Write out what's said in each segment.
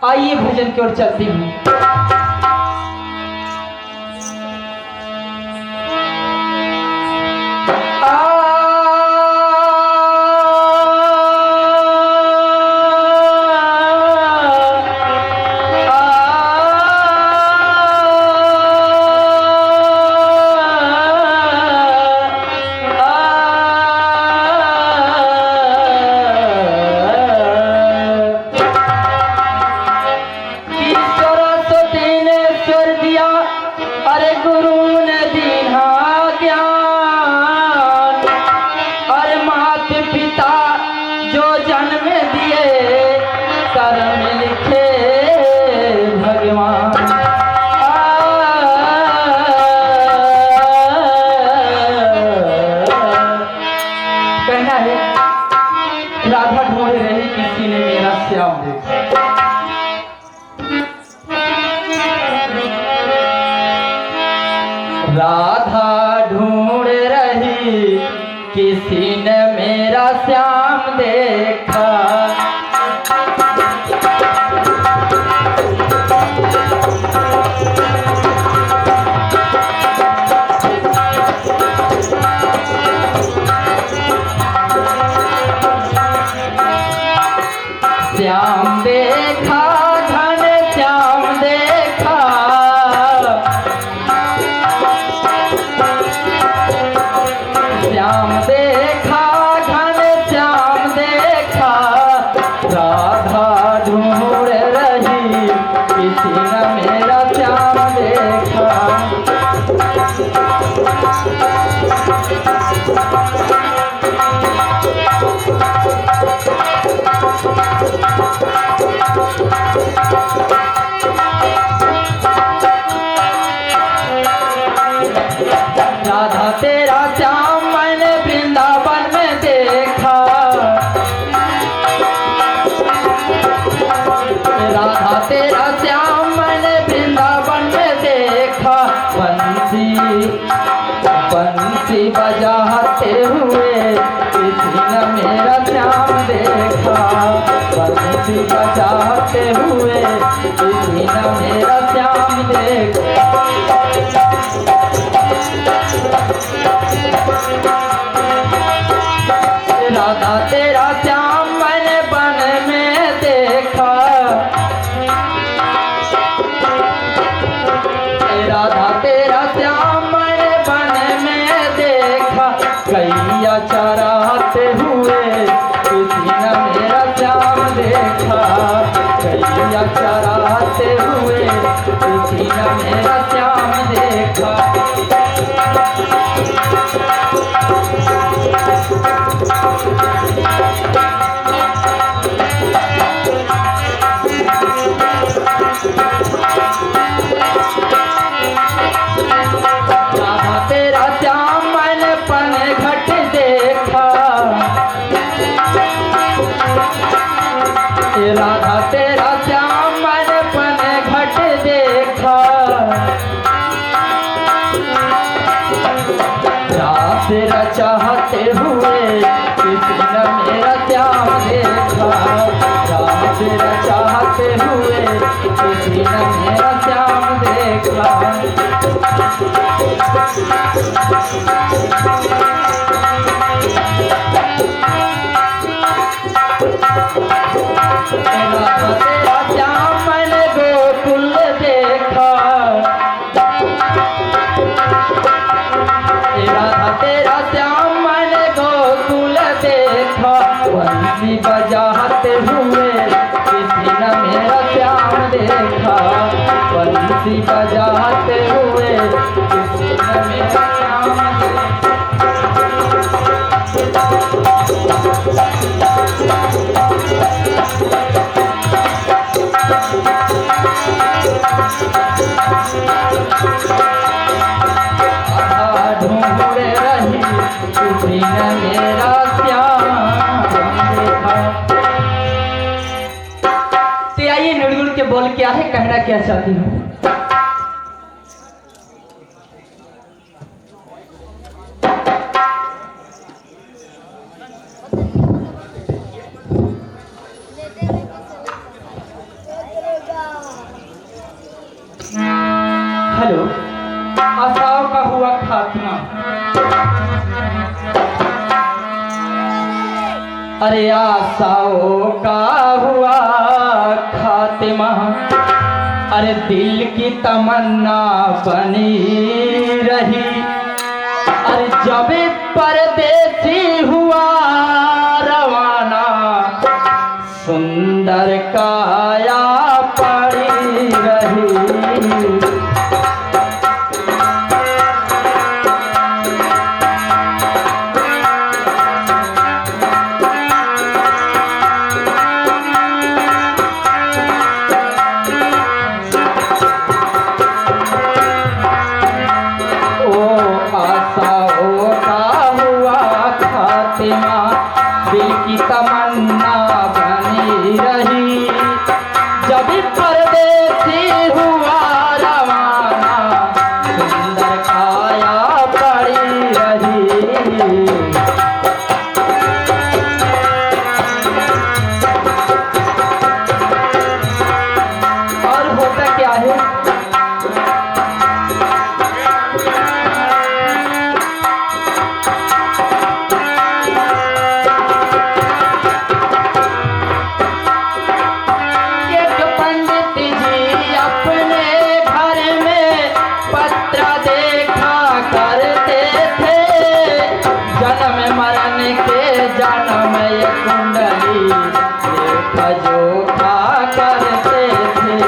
आइए भजन की ओर चलती हूँ। राधा ढूंढ रही किसी ने मेरा श्याम देखा। राधा ढूंढ रही किसी ने मेरा श्याम देखा। श्याम देखा घन श्याम देखा, श्याम देखा घन श्याम देखा। राधा ढूंढ रही किसी ने मेरा श्याम देखा। राधा तेरा श्याम मैंने वृंदावन में देखा। राधा तेरा श्याम मैंने वृंदावन में देखा। बंसी बंसी बजाते हुए किसी ने मेरा श्याम देखा। बंसी बजाते हुए किसी ने मेरा श्याम देखा। राधा तेरा श्याम मैंने वन में देखा। राधा तेरा श्याम मैंने वन में देखा। गैया चराते हुए किसी ने मेरा श्याम देखा। गैया चराते हुए किसी ने मेरा श्याम देखा। राधा तेरा श्याम मैंने पन घट देखा। राधा तेरा श्याम मैंने पन घट देखा। रात रचाते हुए किसी ने मेरा श्याम देखा। रात रचाते हुए किसी ने मेरा श्याम देखा। राधा तेरा श्याम मैंने गोकुल देखा। राधा तेरा श्याम मैंने गोकुल देखा। बंसी बजाते हुए किसी ने मेरा श्याम देखा। बंसी बजाते हुए किसी ने मेरा श्याम देखा। ढूंढ रही किसी ने मेरा श्याम देखा। तो आइए नुड़गुड़ के बोल क्या है, कहना क्या चाहती हूँ। हेलो, आशाओं का हुआ खात्मा। अरे आशाओं का हुआ खात्मा, अरे दिल की तमन्ना बनी रही। अरे जब परदेसी हुआ रवाना, सुंदर काया पड़ी रही। दिल की तमन्ना बनी रही, जब परदेसी हुआ रवाना, सुंदर काया पड़ी रही। और होता क्या है, जन्म ये कुंडली लेखा जोखा करते थे।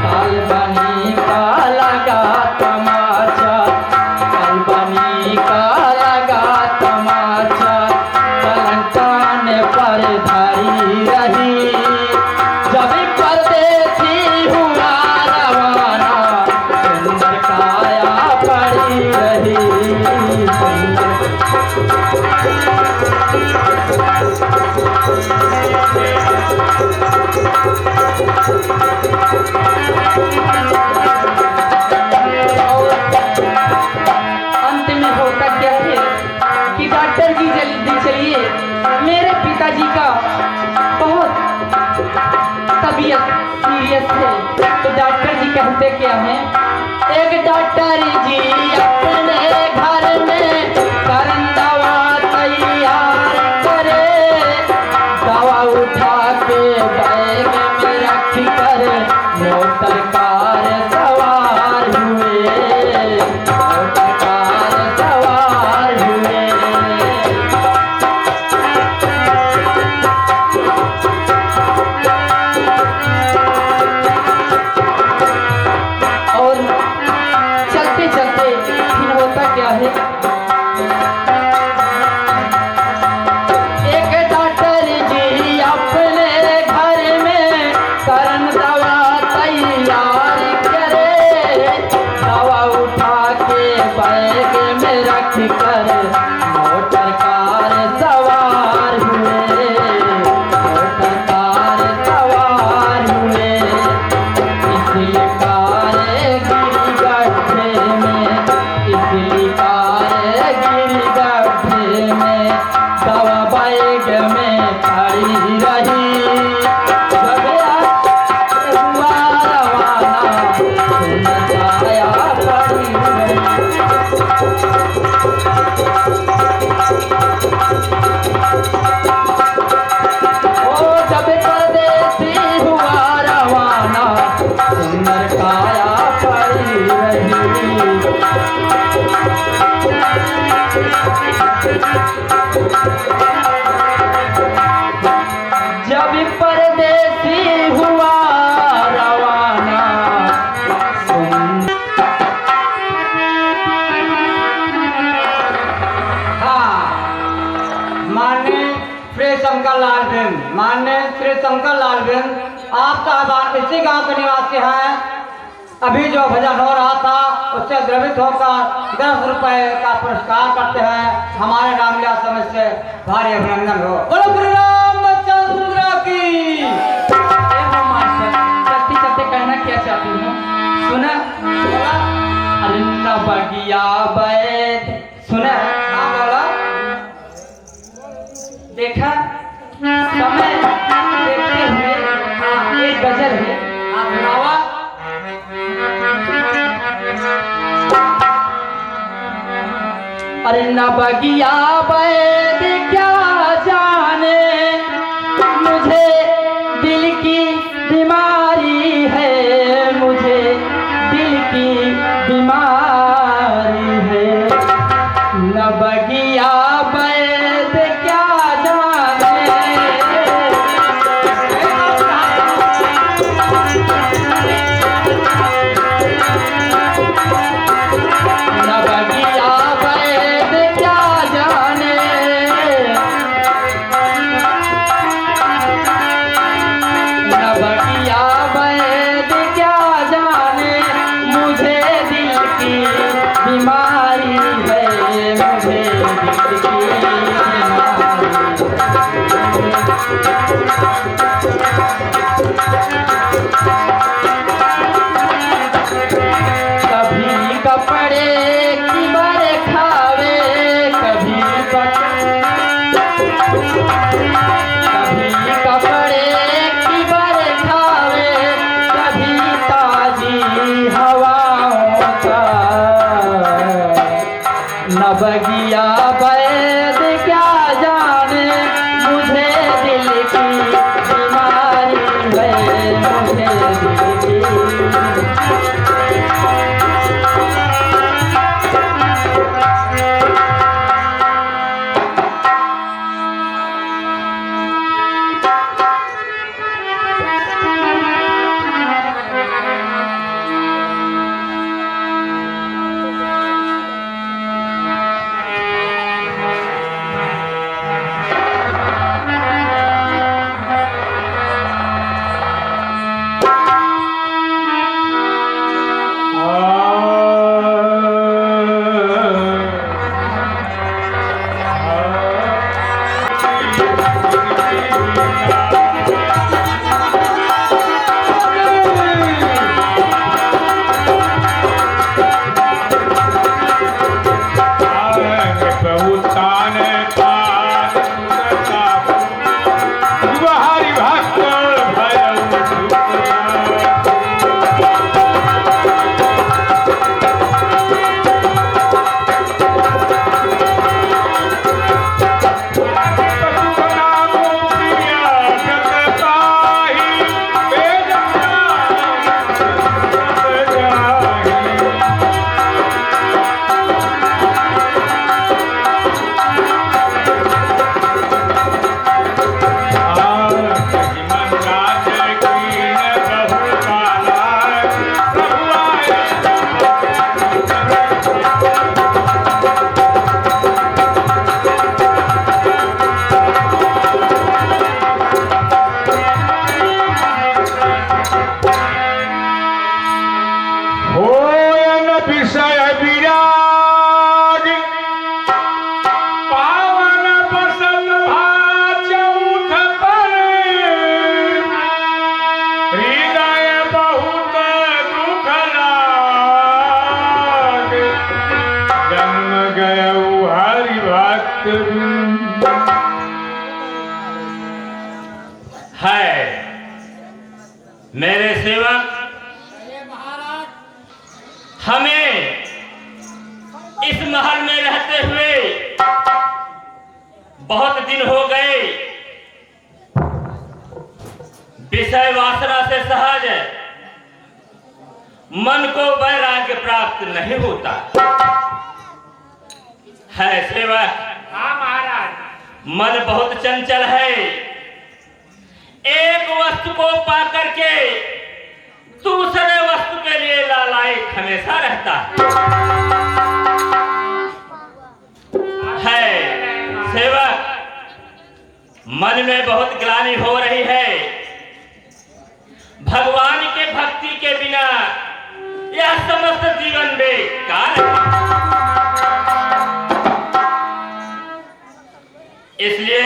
ताल बनी का लगा तमाचा, ताल बनी का पर धारी रही, जब परदेसी हुआ रवाना, सुंदर काया पड़ी रही। अंत में होता क्या है कि डॉक्टर जी जल्दी चलिए, मेरे पिताजी का बहुत तबीयत सीरियस है। तो डॉक्टर जी कहते क्या हैं, एक डॉक्टर जी अपने घर में करन दवा तैयार करे, दवा उठा के बैग में रख कर मोटर कार सवार हुए, मोटर कार सवार हुए। और चलते चलते फिर होता क्या है, एक डॉक्टर जी अपने घर में करन दवा तैयार करे, दवा उठा के बैग में रख कर मोटर कार सवार हुए, मोटर कार सवार हुए। इसलिए कारे गिरी गड्ढे में, इसलिए कारे गिरी गड्ढे में, दवा बैग में पड़ी रही, जब हुआ रवाना, सुंदर काया पड़ी रही। ओ जब परदेसी हुआ रवाना, सुंदर काया पड़ी रही। जब परदेसी हुआ रवाना, माननीय श्री शंकर लाल बेन, माननीय श्री शंकर लाल बेन, आप साहबान इसी गांव के निवासी हैं। अभी जो भजन हो रहा था उससे द्रवित होकर 10 रुपए का पुरस्कार करते हैं। हमारे रामलीला समझ से भारी अभिनंदन हो। बोलो श्री रामचंद्र की। मास्टर चलते चलते कहना क्या चाहती हूँ, सुना बोला। अरे न बगिया बैद सुना हाँ बोला। देखा समय देखते हुए हाँ एक गजल है हाँ सुनावा। अरे न बगिया बैद क्या जाने मुझे दिल की बीमारी है मुझे दिल की बीमारी है न बगिया बैद क्या जाने न बगिया बैद क्या जाने न बगिया बैद क्या जाने मुझे दिल की बीमारी है मुझे दिल की कभी कपड़े की बरखावे कभी कपड़े की बरखावे कभी ताजी हवाओं का न बगिया बैद क्या जाने मुझे दिल की बीमारी है मुझे दिल की है मेरे सेवक हमें इस महल में रहते हुए बहुत दिन हो गए। विषय वासना से सहज मन को वैराग्य प्राप्त नहीं होता है सेवक। हाँ महाराज। मन बहुत चंचल है, एक वस्तु को पाकर के दूसरे वस्तु के लिए लालायित हमेशा रहता है सेवक। मन में बहुत ग्लानि हो रही है, भगवान के भक्ति के बिना यह समस्त जीवन बेकार है। इसलिए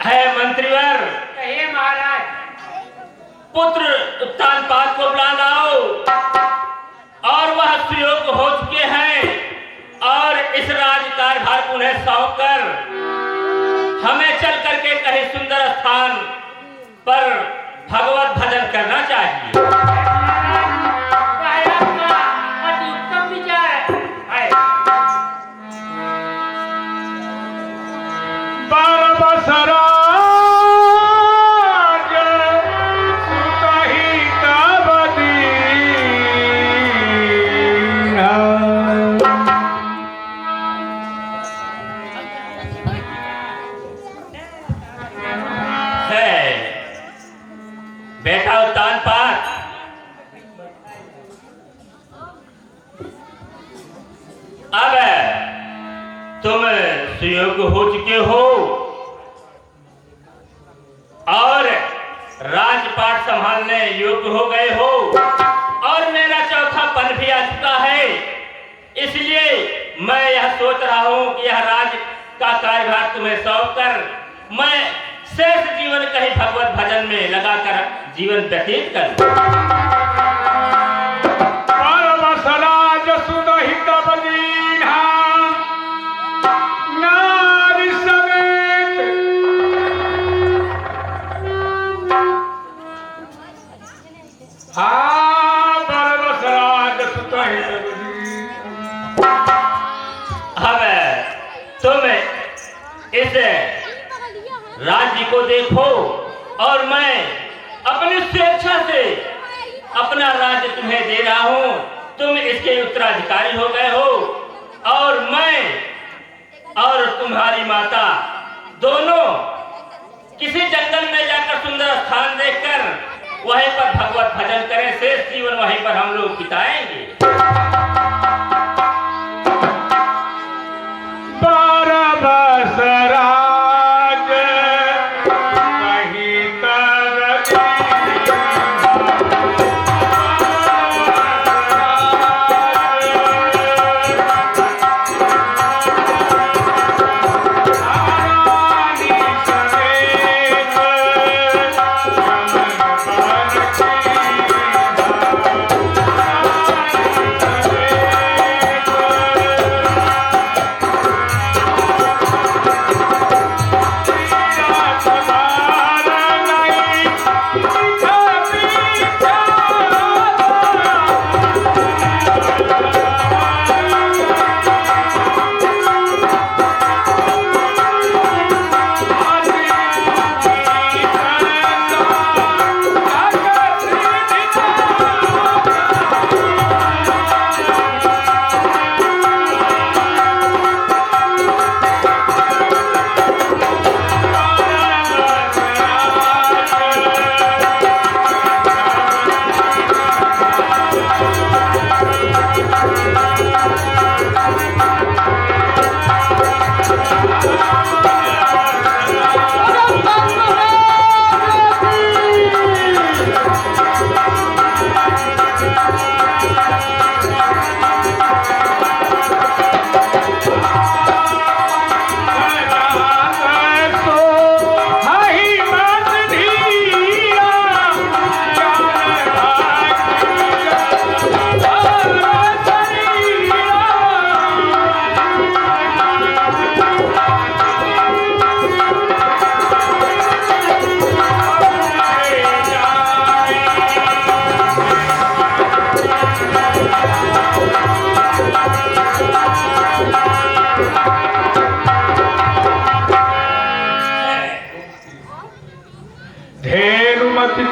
है मंत्रीवर, कहिए महाराज। पुत्र उत्तानपाद को बुला लाओ। कहीं सुंदर स्थान पर भगवत भजन करना चाहिए। अति उत्तम विचार है। बरबसरा बेटा उत्तान पाठ अब तुम सुयोग्य हो चुके हो और राजपाट संभालने योग्य हो गए हो और मेरा चौथा पन भी आ चुका है। इसलिए मैं यह सोच रहा हूं कि यह राज का कार्यभार तुम्हें सौंप कर मैं शेष जीवन कहीं भगवत भजन में लगाकर जीवन व्यतीत करूं। अब तुम इस राज्य को देखो और मैं अपनी स्वेच्छा से अपना राज्य तुम्हें दे रहा हूं। तुम इसके उत्तराधिकारी हो गए हो और मैं और तुम्हारी माता दोनों किसी जंगल में जाकर सुंदर स्थान देखकर वहीं पर भगवत भजन करें। शेष जीवन वहीं पर हम लोग बिताएंगे।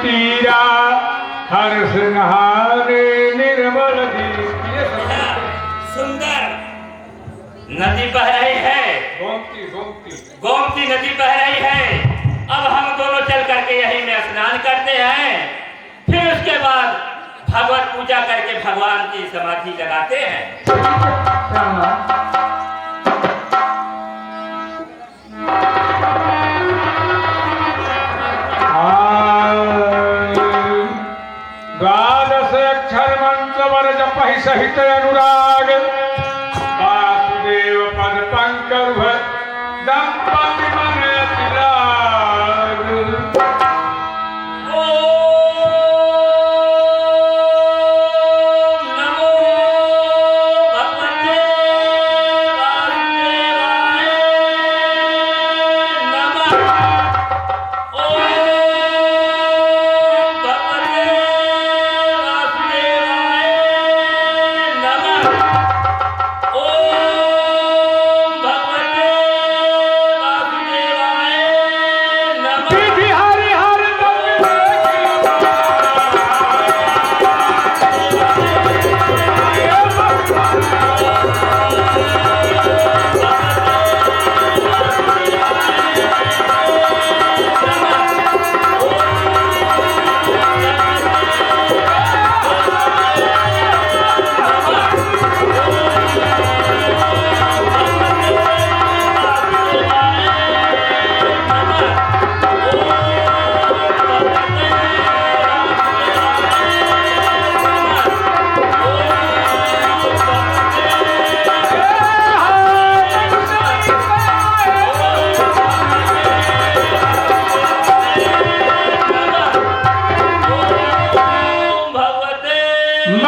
तीरा हर्ष नहारे निर्मल सुंदर नदी बह रही है। गोमती नदी बह रही है। अब हम दोनों चल करके यहीं में स्नान करते हैं, फिर उसके बाद भगवत पूजा करके भगवान की समाधि लगाते हैं। द्वादश अक्षर मंत्र वर जपहि सहित अनुराग वासुदेव पद पंकज दंपति मन अति लाग। नमो भगवते वासुदेवाय नमः।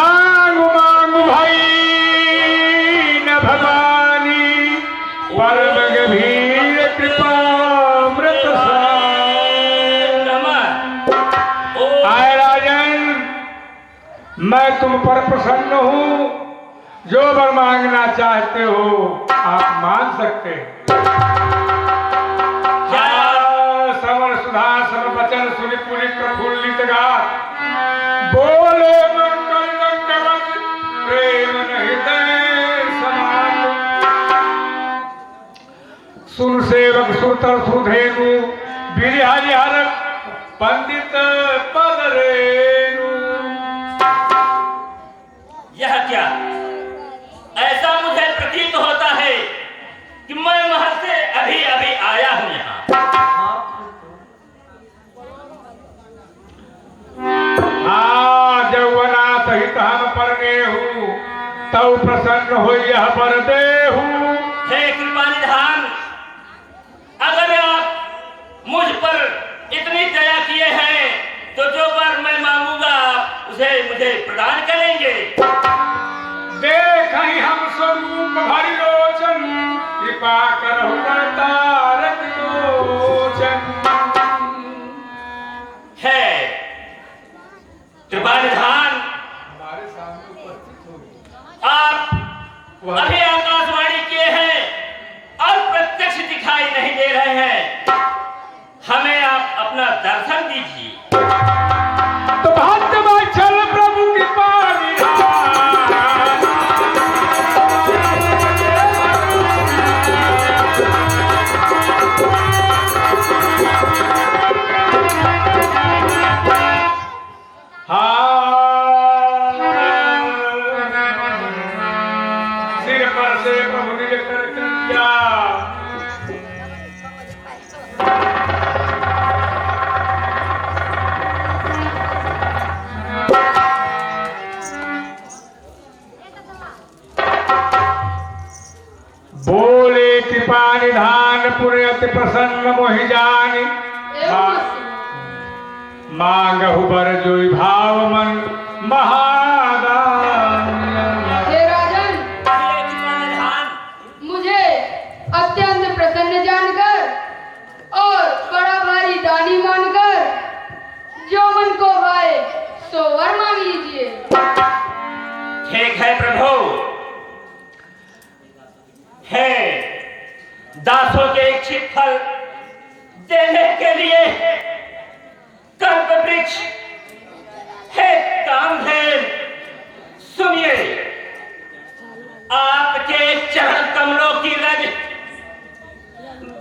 मांगू मांगू भाई न भवानी परम गंभीर कृपामृत आए राजन, मैं तुम पर प्रसन्न हूँ। जो वर मांगना चाहते हो आप मांग सकते हैं। श्रवण सुधा सम वचन सुनि पुनि प्रफुल्लित गात, बोले मन कलंकवत प्रेम हृदय समात। सुन सेवक सुतर सुधेनु बिरहरिहर पंडित पद रेणु। यह क्या? ऐसा मुझे प्रतीत होता है कि मैं महल से अभी अभी आया हूं यहाँ। जौवना सहित हम परने हूँ, तब प्रसन्न हो यह वर देहूं। हे कृपा निधान, अगर आप मुझ पर इतनी दया किए हैं तो जो वर मैं मांगूंगा उसे मुझे प्रदान करेंगे। देख हम स्वरूप भरि लोचन, कृपा करहु करतारक लोचन। है कृपा निधान, हमारे सामने उपस्थित हो। आप अभी आकाशवाणी किए हैं और प्रत्यक्ष दिखाई नहीं दे रहे हैं। हमें आप अपना दर्शन दीजिए। तो भक्त वत्सल प्रभु कृपा निधान, सिर पर से प्रभु निज कर किया। बोले कृपा निधान पुर अति प्रसन्न मोहि जानि। मांगहु वर जो भाव मन महादान। हे राजन, मुझे अत्यंत प्रसन्न जानकर और बड़ा भारी दानी मानकर जो मन को भाए सो वर मांग लीजिए। ठीक है प्रभु। है दासों के इच्छित फल देने के लिए कल्प वृक्ष है कामधेन। सुनिए, आपके चरण कमलों की रज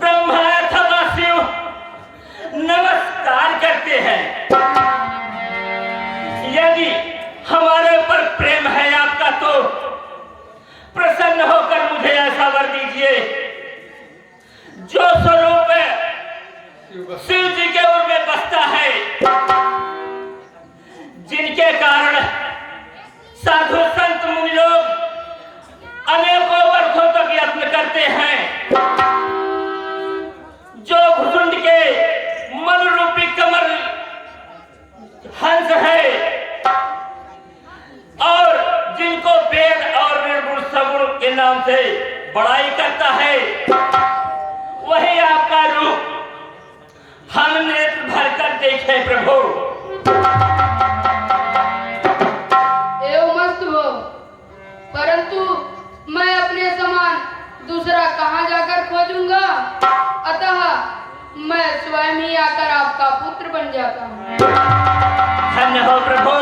ब्रह्मा अथवा शिव नमस्कार करते हैं। यदि हमारे ऊपर प्रेम है आपका तो प्रसन्न होकर मुझे ऐसा वर दीजिए जो स्वरूप शिव जी के उर में बसता है, जिनके कारण साधु संत मुनि लोग अनेकों वर्षों तक यत्न करते हैं। जो भुजुंड के मन रूपी कमल हंस है और जिनको वेद और निर्गुण सगुण के नाम से बड़ाई करता है, वही आपका रूप हम नेत्र भरकर देखे प्रभु। एवं मस्त हो, परंतु मैं अपने समान दूसरा कहाँ जाकर खोजूंगा। अतः मैं स्वयं ही आकर आपका पुत्र बन जाता हूँ। धन्य हो प्रभु।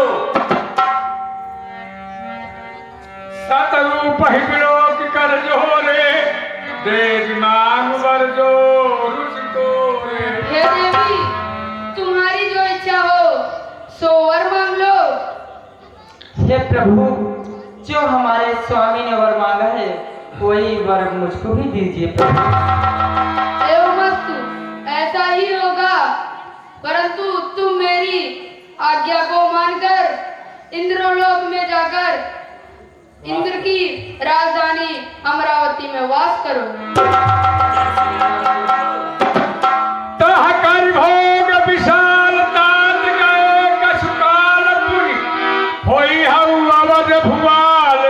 सतरूप ही विलोक कर जोरे, देव मांग वर जो रुचि तोरे। हे देवी, तुम्हारी जो इच्छा हो सो वर मांग लो। हे प्रभु, जो हमारे स्वामी ने वर मांगा है वही वर मुझको भी दीजिए प्रभु। एवं मस्तु, ऐसा ही होगा, परंतु तुम मेरी आज्ञा को मानकर इंद्रलोक में जाकर इंद्र की राजधानी अमरावती में वास करो। तह कर भोग विशाल तात गए कसुकाल पुनि, होई हऊ अवध भुआल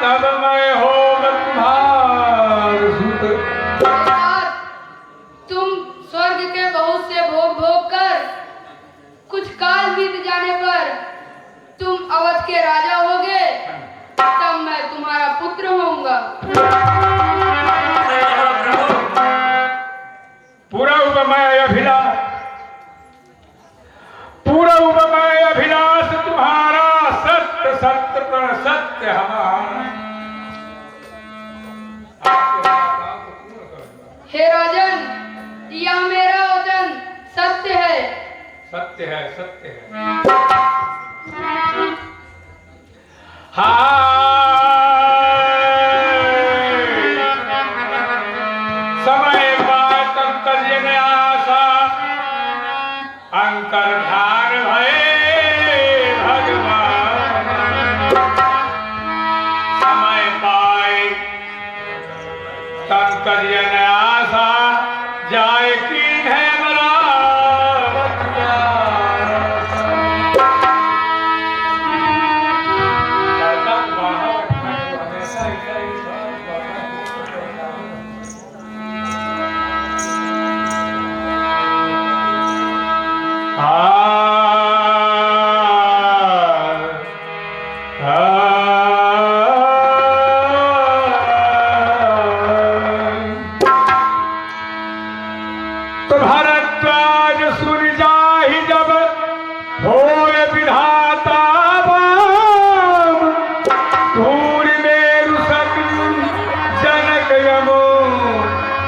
तब मैं होग तुम्हार सुत। तुम स्वर्ग के बहुत से भोग भोग कर कुछ काल बीत जाने पर तुम अवध के राजा होगे, तब मैं तुम्हारा पुत्र होऊंगा। पूरा उपमय अभिलाष, पूरा उपमय अभिलाष तुम्हारा, सत्य सत्य प्रण सत्य हमारा। हे राजन, यह मेरा वचन सत्य है। सत्य है, सत्य है। हाँ, समय बात अंतर्जन आशा, अंतर्धान भये भगवान। समय पाए अंतर्जन आशा, जाए की है मरावत प्यार। हमेशा तो भारद्वाज सुन जाहि जब होय विधाता बाम, धूरि मेरु सकल जनक यमो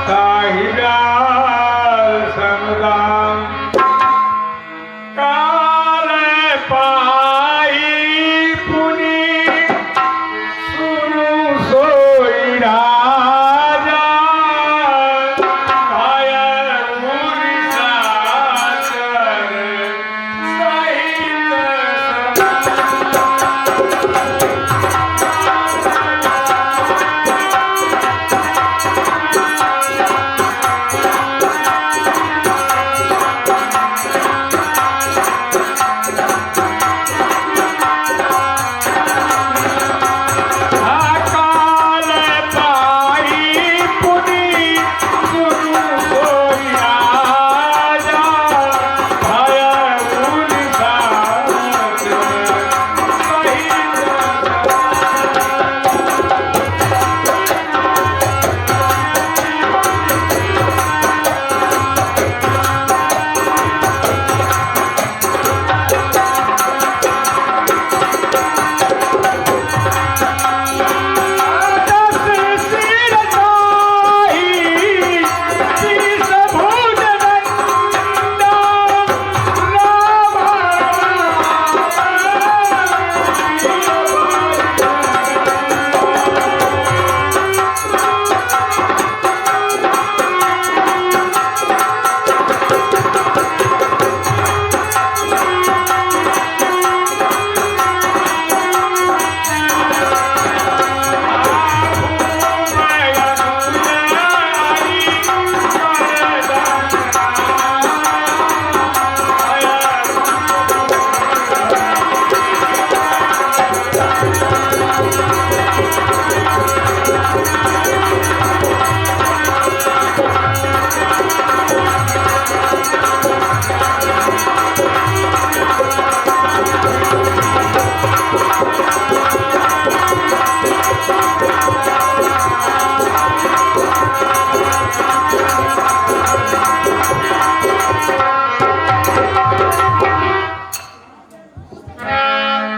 ताहि व्याल समुदाम। काल पाई पुनि सुनु सोई राजा, भय पुनि साचर सहित काल पाई पुनि सुनु सोई राजा, भय पुनि साचर सहित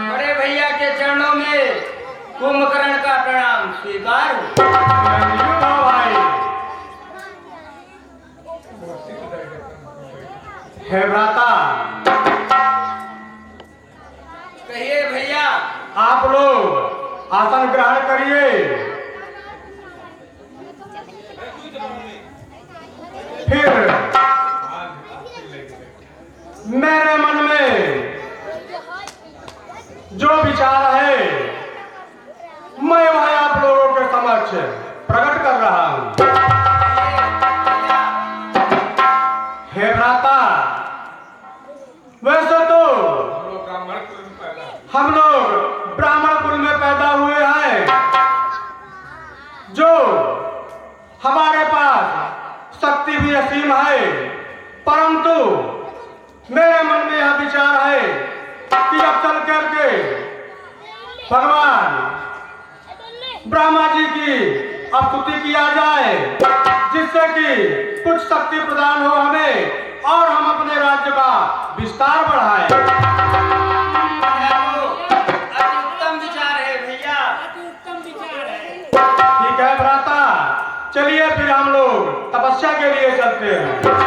बड़े भैया के चरणों में कुंभकर्ण का प्रणाम स्वीकार हो। हे भ्राता, कहिए भैया। आप लोग आसन ग्रहण करिए। फिर मेरे मन में जो विचार है मैं वह आप लोगों के समक्ष प्रकट कर रहा हूं। हे भ्राता, वैसे तो हम लोग ब्राह्मण कुल में पैदा असीम है, परंतु मेरे मन में यह विचार है कि अब चल करके भगवान ब्रह्मा जी की स्तुति किया जाए, जिससे कि कुछ शक्ति प्रदान हो हमें और हम अपने राज्य का विस्तार बढ़ाएं। अति उत्तम विचार है भैया। ठीक है भ्राता, चलिए फिर हम लोग तपस्या के लिए चलते हैं।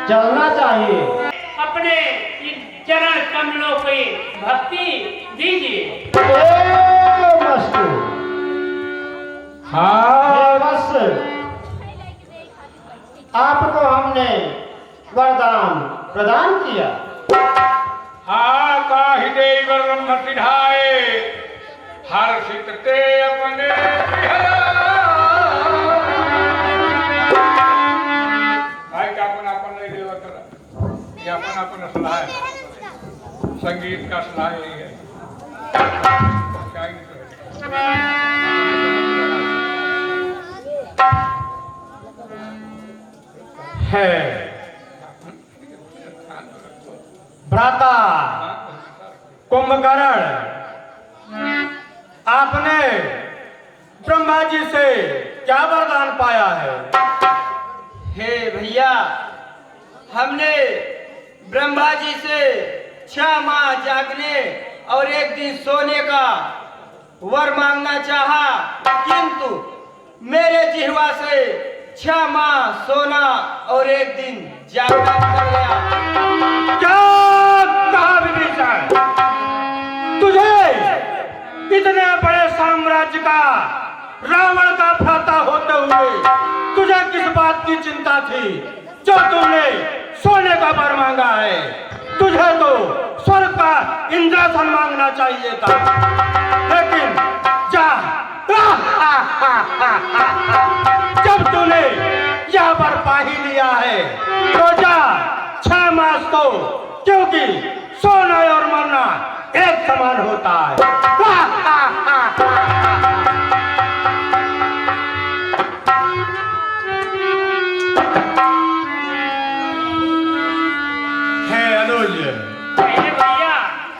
चलना चाहिए। अपने चरण कमलों पे भक्ति दीजिए। मस्तु। हाँ बस आपको हमने वरदान प्रदान किया। हाँ काही देव ब्रह्म सिधाए हर्षित ते अपने अपन सलाह है, संगीत का सलाह यही है। भ्राता कुंभकर्ण, आपने ब्रह्मा जी से क्या वरदान पाया है? हे भैया, हमने ब्रह्मा जी से 6 माह जागने और 1 दिन सोने का वर मांगना चाहा, किंतु मेरे जिह्वा से 6 माह सोना और 1 दिन जागना कर गया। क्या कहा विभीषण? तुझे इतने बड़े साम्राज्य का रावण का भ्राता होते हुए तुझे किस बात की चिंता थी जो तुमने सोने का वर मांगा है? तुझे तो स्वर्ग का इंद्रासन मांगना चाहिए था, लेकिन जा जब तूने यह वर पा ही लिया है तो जा 6 मास तो, क्योंकि सोना और मरना एक समान होता है।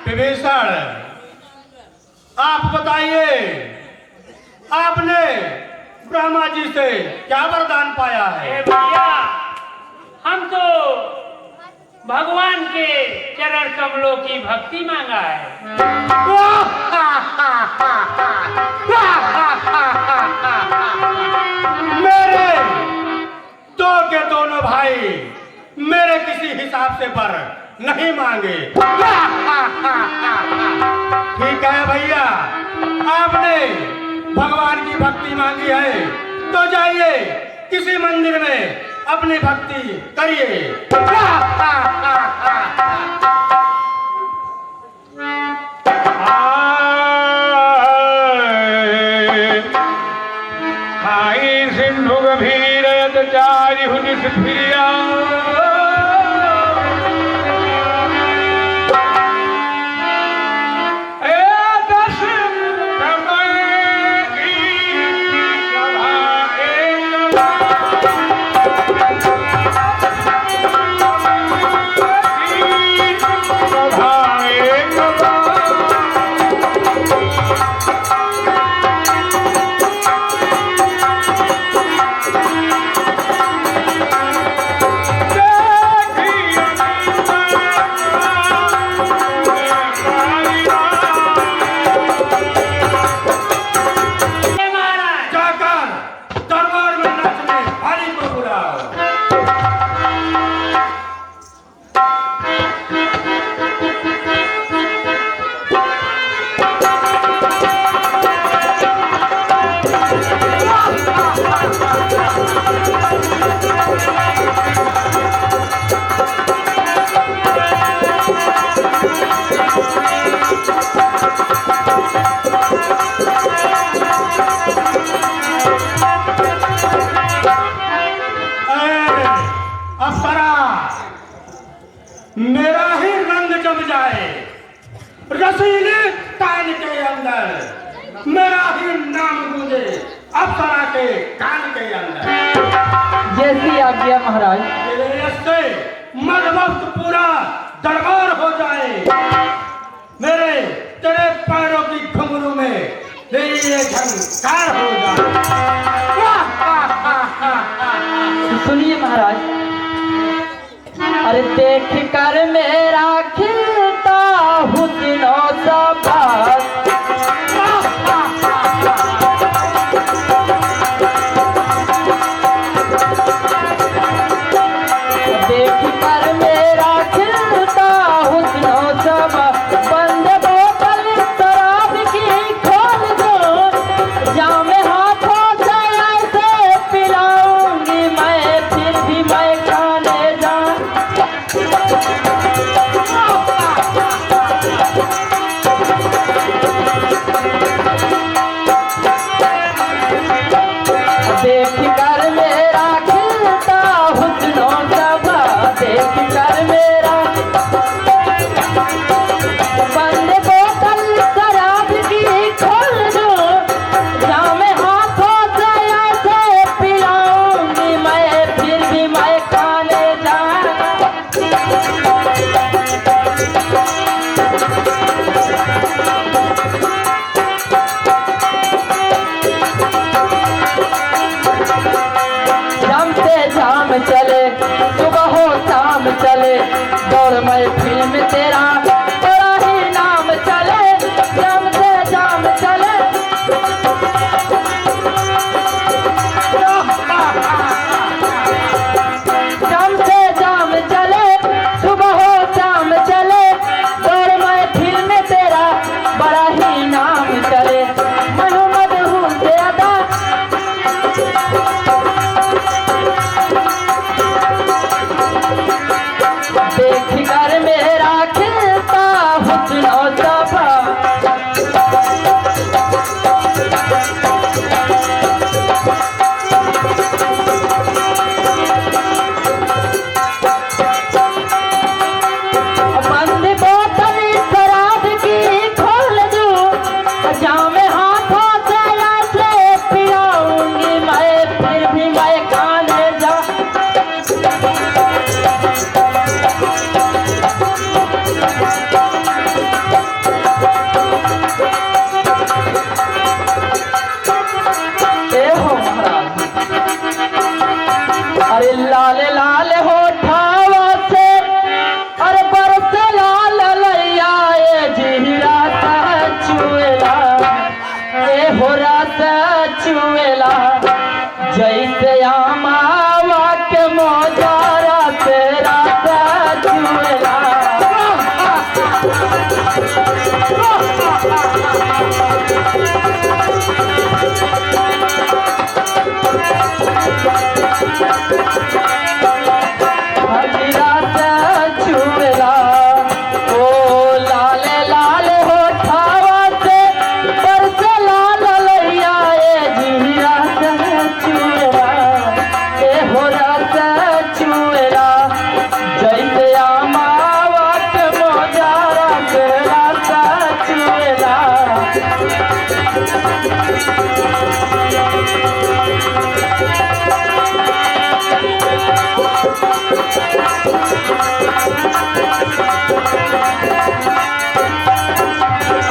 विभीषण, आप बताइए, आपने ब्रह्मा जी से क्या वरदान पाया है? भैया, हम तो भगवान के चरण कमलों की भक्ति मांगा है। मेरे दो के दोनों भाई मेरे किसी हिसाब से पर नहीं मांगे। ठीक है भैया, आपने भगवान की भक्ति मांगी है तो जाइए किसी मंदिर में अपनी भक्ति करिए। आई सिंधु गंभीर चारि हुनिस फिरिया मेरा ही रंग जम जाए रसीले तान के अंदर, मेरा ही नाम गूंजे अप्सरा के कान के अंदर। जैसी आज्ञा महाराज। से मदमस्त पूरा दरबार हो जाए, मेरे तेरे पैरों की घुंघरू में ये झंकार हो जाए। सुनिए महाराज, अरे देख कर मेरा खिलता हुस्नो सबास, देख कर मेरा खिलता हुस्नो सबास, बंद बोतल शराब की खोल दो, जाम हाथों से ऐसे पिलाऊंगी मैं, फिर भी मैं खाने जा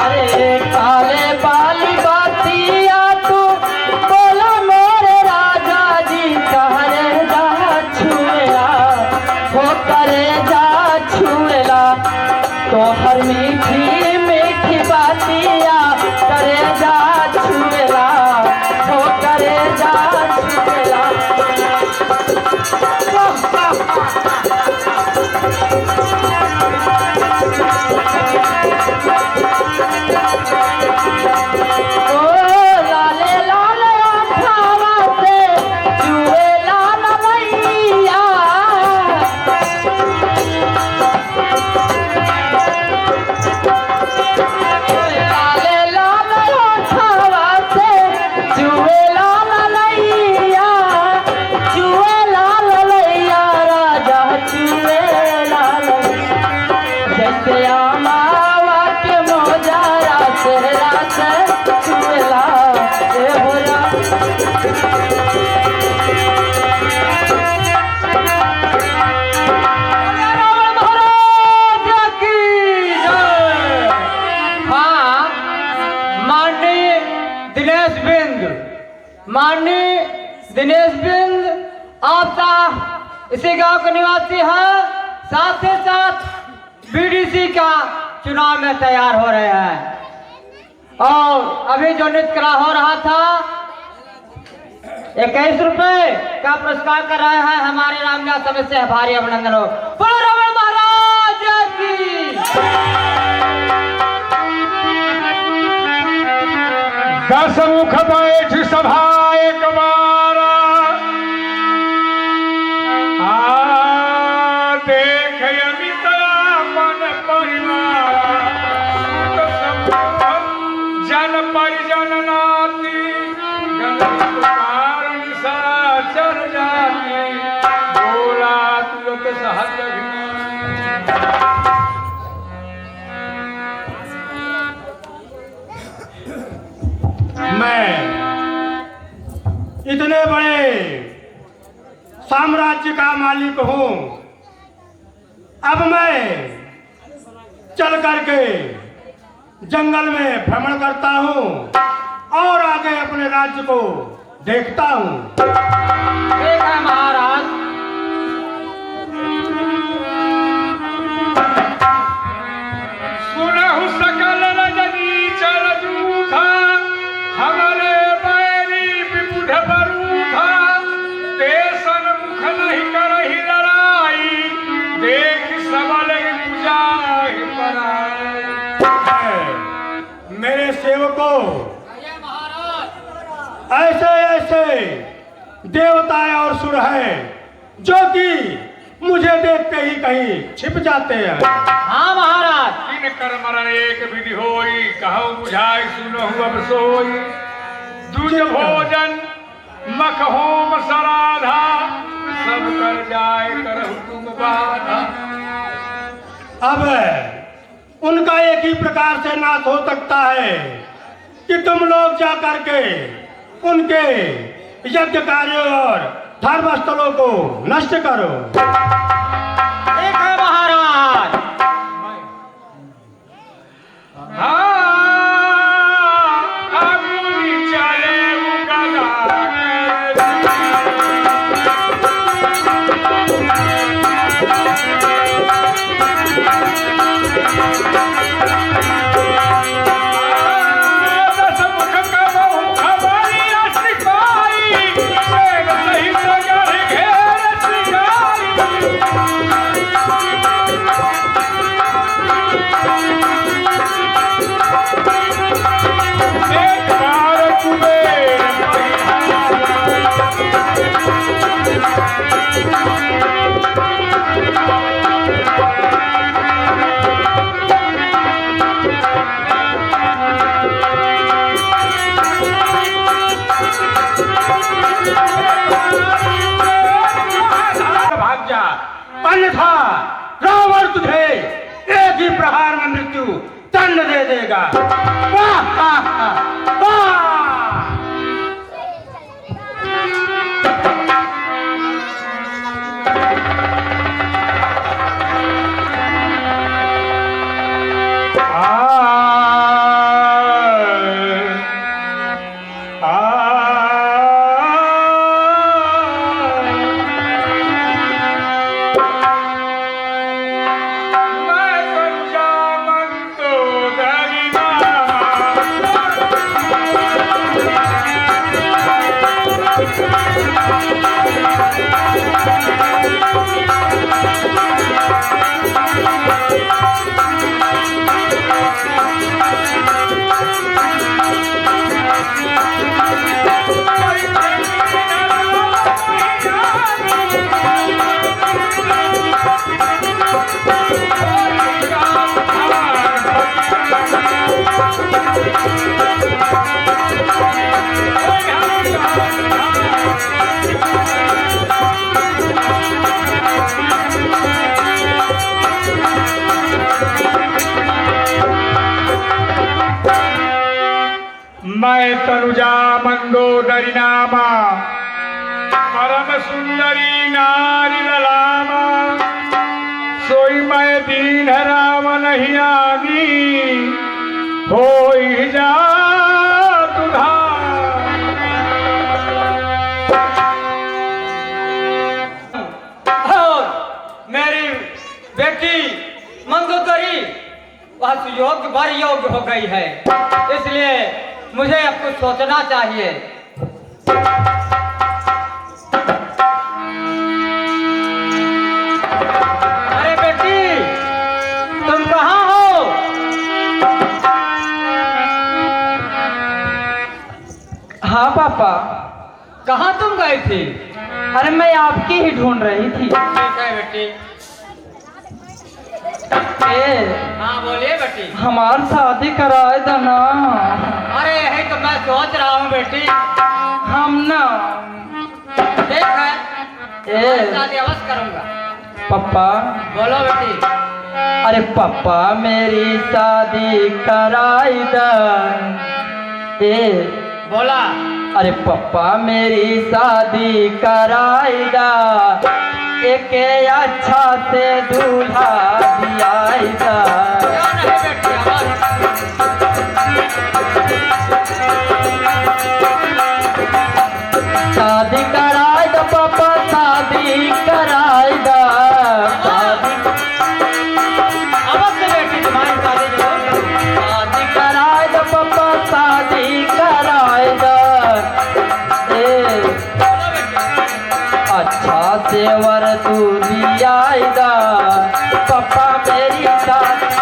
अरे काले बाली बातिया तू बोला मेरे राजा जी करे जा छुएला हो करे जा छुएला तो हर मीठी मीठी बातिया करे जा छुएला हो करे जा छुएला। ओ लाले लाले आँखावा से चुएला नमैया लाले लाले आँखावा से चुएला ललैया चुएला ललैया राजा चुएला ललैया जैसे आमावा के मोजारा सेहरा से चुएला ए होला। हाँ, माननीय दिनेश बिंद, माननीय दिनेश बिंद आप इसी गांव के निवासी हैं, साथ ही साथ बीडीसी का चुनाव में तैयार हो रहे हैं और अभी जो नृत्य कला हो रहा था 21 रुपए का पुरस्कार कर रहे हैं हमारे रामजा समिति से भारी अभिनंदन हो। बोलो रमण महाराज की। दस मुख बैठ सभा एक बारा देख अमित अपन परिवार सुत समूह जन परिजन नाती गणेश कारण चर जाती बोला तुरत सहज मैं इतने बड़े साम्राज्य का मालिक हूँ, अब मैं चल करके जंगल में भ्रमण करता हूँ और आगे अपने राज्य को देखता हूँ। ठीक है महाराज। सुनहु सकल रजनी चल जूथा हमारे बैरी विबुध बरूथा देशन मुख नहीं करही लड़ाई देख सबल बुझाहि पराई। मेरे सेवकों, ऐसे ऐसे देवता और सुर हैं जो कि मुझे देखते ही कहीं छिप जाते हैं। हाँ महाराज। किन कर मरण एक विधि होई कहु बुझाई सुनहु अब सोई दूज भोजन मख होम सराधा सब कर जाए करहु तुम बाधा। अब उनका एक ही प्रकार से नाश हो सकता है कि तुम लोग जा करके उनके यज्ञ कार्यों और धर्म स्थलों को नष्ट करो। ठीक है महाराज। अगुनी चले उगला दस मुख कबहु खबरिया सिपाही सेव सहित घर घेर सिगाई। एक बार कुबेर भाग जा, अन्यथा रावण तुझे एक ही प्रहार में मृत्यु दंड दे देगा। वाह, वाह, वाह, वाह। मैं तनुजा मंदोदरी नामा परम सुंदरी नारी ललामा सोई मैं दीन राम नहीं आगी हो जा तुधा और मेरी बेटी मंदोदरी वह सुयोग्य वर योग्य हो गई है, इसलिए मुझे अब कुछ सोचना चाहिए। अरे बेटी, तुम कहाँ हो? हाँ पापा। कहाँ तुम गई थी? अरे मैं आपकी ही ढूंढ रही थी। ठीक है बेटी। ए, हाँ बोलिए बेटी। हमार शादी कराए दो ना। अरे यही तो मैं सोच रहा हूँ बेटी। हम ना ठीक है, ए शादी अवश्य करूँगा। पापा। बोलो बेटी। अरे पापा मेरी शादी कराई दो। ए बोला। अरे पापा मेरी शादी कराई दा, एक अच्छा से दूल्हा दियाई दा। क्यों नहीं बेटी, आवाज। शादी कराई दा पापा, शादी कराई दा। शादी अवश्य बेटी, तुम्हारी शादी जरूर करूँगा। शादी कराई दा पापा, शादी कराई दा। ए बोलो बेटी। अच्छा सेवर तू दियाई दा, पापा मेरी शादी।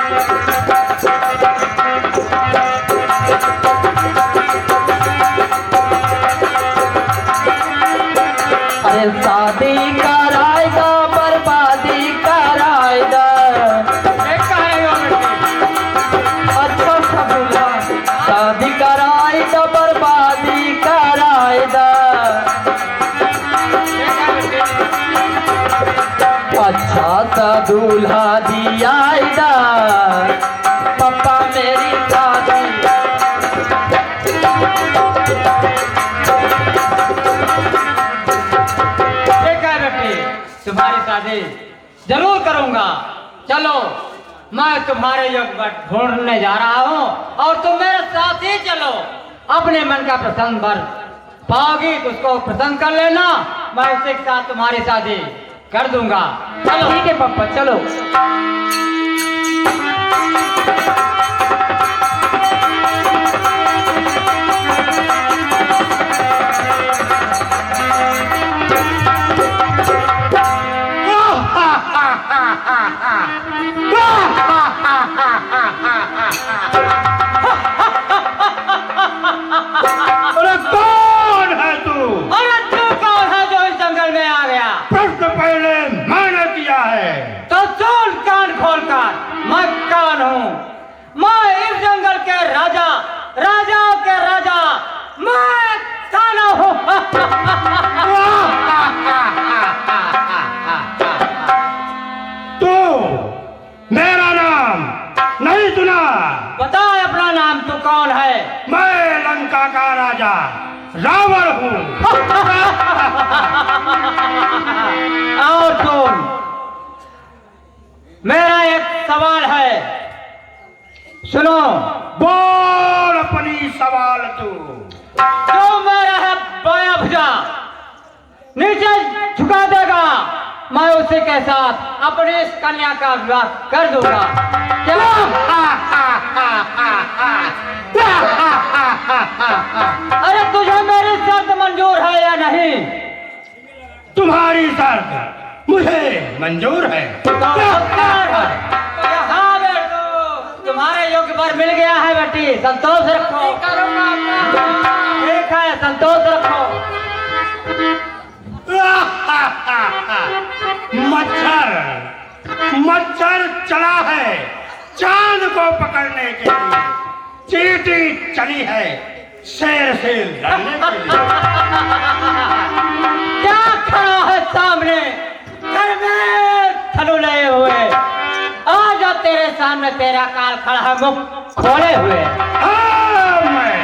अरे शादी कराई दा, बर्बादी कराई दा। एक कह रही हो बेटी। अच्छा सा दूल्हा शादी कराई दा, बर्बादी कराई दा। एक है बेटी। अच्छा सा दूल्हा दियाई दा, पापा मेरी शादी। ठीक है बेटी, तुम्हारी शादी जरूर करूँगा। चलो, मैं तुम्हारे योग्य ढूंढने जा रहा हूँ और तुम मेरे साथ ही चलो। अपने मन का प्रसन्न वर पाओगी तो उसको प्रसन्न कर लेना, मैं उसी के साथ तुम्हारी शादी कर दूंगा। चलो। ठीक है पापा, चलो। अरे कौन है तू? अरे तू कौन है जो इस जंगल में आ गया? प्रश्न पहले मैंने किया है। तो सुन कान खोलकर, मैं कौन हूँ? मैं इस जंगल के राजा, राजाओं के राजा, मैं काना हूँ। तू मेरा नाम नहीं सुना? बता अपना नाम, तू कौन है? मैं लंका का राजा रावण हूँ। और सुन, मेरा एक सवाल है, सुनो। बोल अपनी सवाल तू। जो मेरा है बाया भुजा नीचे झुका देगा, मैं उसी के साथ अपनी इस कन्या का विवाह कर दूंगा। क्या? अरे तुझे मेरी शर्त मंजूर है या नहीं? तुम्हारी शर्त मुझे मंजूर है। हाँ बेटो, तुम्हारे योग्य वर मिल गया है बेटी, संतोष रखो। ठीक है, संतोष रखो। मच्छर चला है चांद को पकड़ने के लिए, चींटी चली है शेर से लड़ने के लिए। क्या खड़ा है सामने घर में थनु लए हुए? आ जा, तेरे सामने तेरा काल खड़ा है, मुख खोले हुए। हाँ, मैं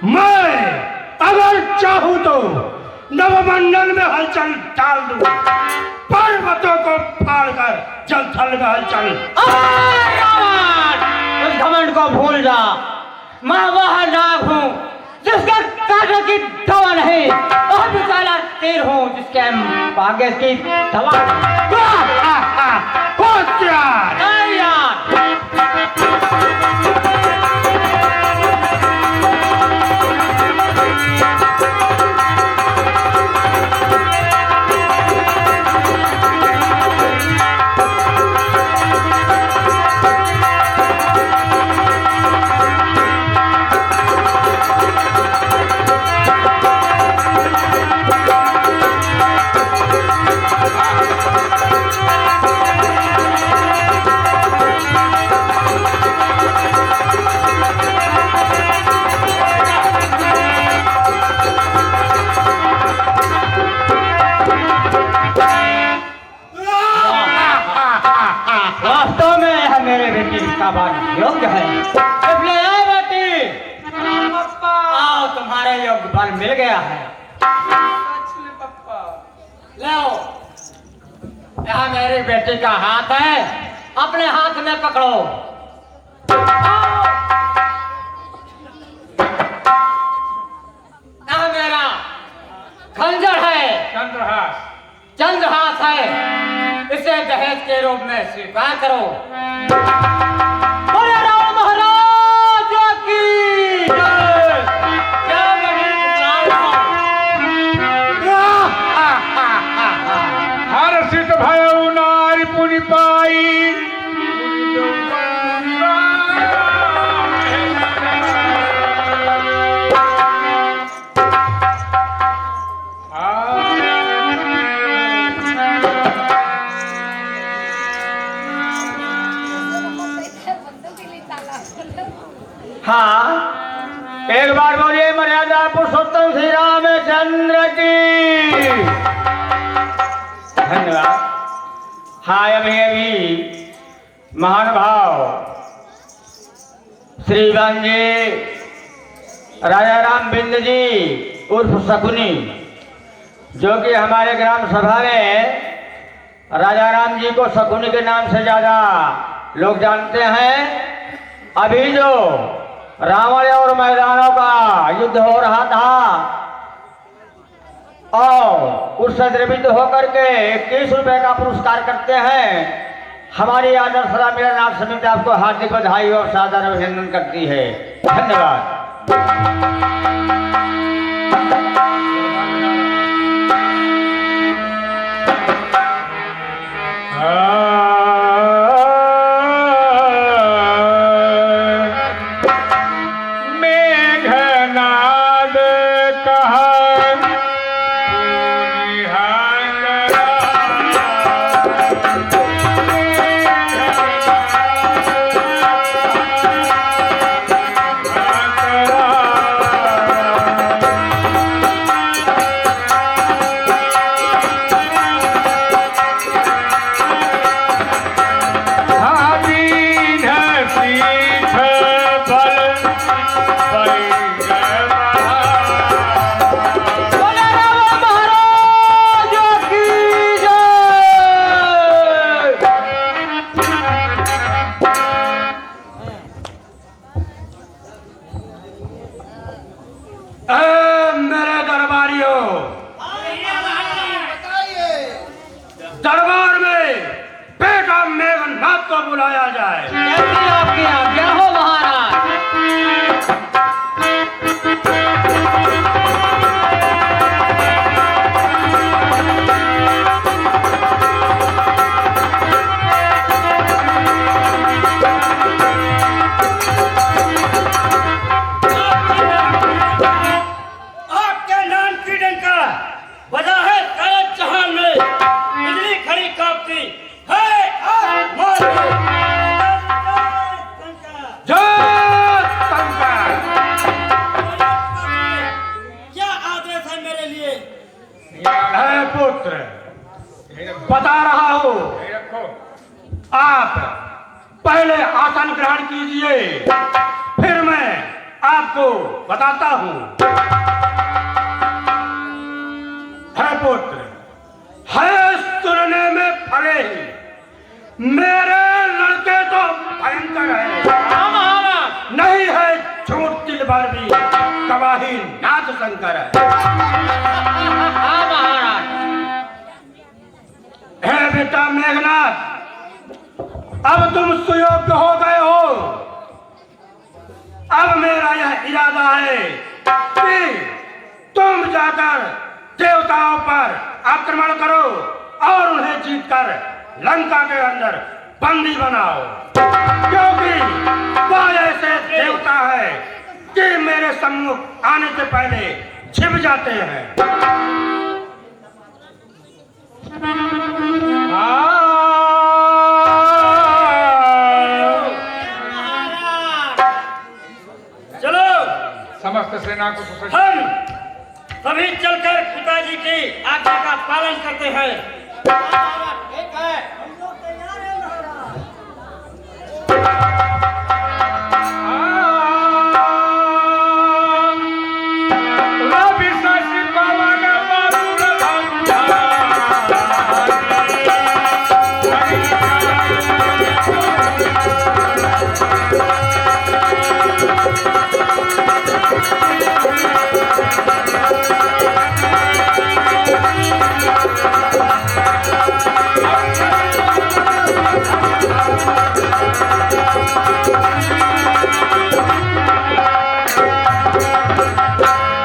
मैं अगर चाहूं तो नवमंडल में हलचल डाल दूं, पर्वतों को फाड़कर जल थल में हलचल। उस घमंड को भूल जा, मैं वह नाग हूँ जिसका कांटे की दवा नहीं, और विशाला तीर हूँ जिसके भाग्य की दवा वास्तव में यह मेरे बेटी का बात योग्य है। इसलिए आओ बेटी, आओ, तुम्हारे योग्य बल मिल गया है। लो, यह मेरी बेटी का हाथ है, अपने हाथ में पकड़ो। यह मेरा खंजर है, चंद्रहास। चंद्रहास है, इसे दहेज के रूप में स्वीकार करो। बोले राम महाराज की जय। क्या हर्षित भयो नारी पुनि पाई, हाँ, एक बार बोलिए मर्यादा पुरुषोत्तम श्री रामचंद्र की। धन्यवाद। हाँ, अभी महानुभाव श्रीवान जी, राजा राम बिंद जी उर्फ शकुनी, जो कि हमारे ग्राम सभा में राजा राम जी को शकुनी के नाम से ज्यादा लोग जानते हैं। अभी जो रावण और मैदानों का युद्ध हो रहा था और उससे द्रवित होकर के 21 रुपए का पुरस्कार करते हैं, हमारी आदर सदा मेरा नाम समिति आपको हार्दिक बधाई और सादर अभिनंदन करती है। धन्यवाद। दरबार में बेटा मेघनाथ को बुलाया जाए। जैसी आपकी आज्ञा हो महाराज। आपके नाम की डंका बजा है सारे जहान में, बिजली खड़ी कांपती है। क्या आदेश है मेरे लिए? है पुत्र, बता रहा हूँ, आप पहले आसन ग्रहण कीजिए, फिर मैं आपको बताता हूं। है पुत्र, है सुनने में फले ही, मेरे लड़के तो भयंकर है, नहीं है झूठ तिल भर भी, गवाही नाथ शंकर है। है बेटा मेघनाथ, अब तुम सुयोग्य हो गए हो। अब मेरा यह इरादा है कि तुम जाकर देवताओं पर आक्रमण करो और उन्हें जीतकर लंका के अंदर बंदी बनाओ, क्योंकि वह ऐसे देवता है कि मेरे सम्मुख आने से पहले छिप जाते हैं। चलो समस्त सेना को सुसज्जित हम सभी चलकर पिताजी की आज्ञा का पालन करते हैं। रवि शशि पवन वरुण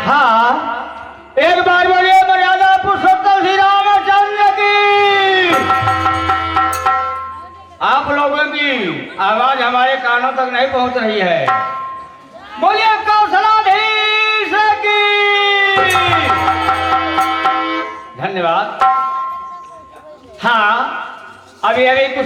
हाँ, एक बार बोलिए मर्यादा पुरुषोत्तम श्री रामचंद्र की। आप लोगों की आवाज हमारे कानों तक नहीं पहुंच रही है। बोलिए कौशलाधीश की। धन्यवाद। हाँ, अभी कुछ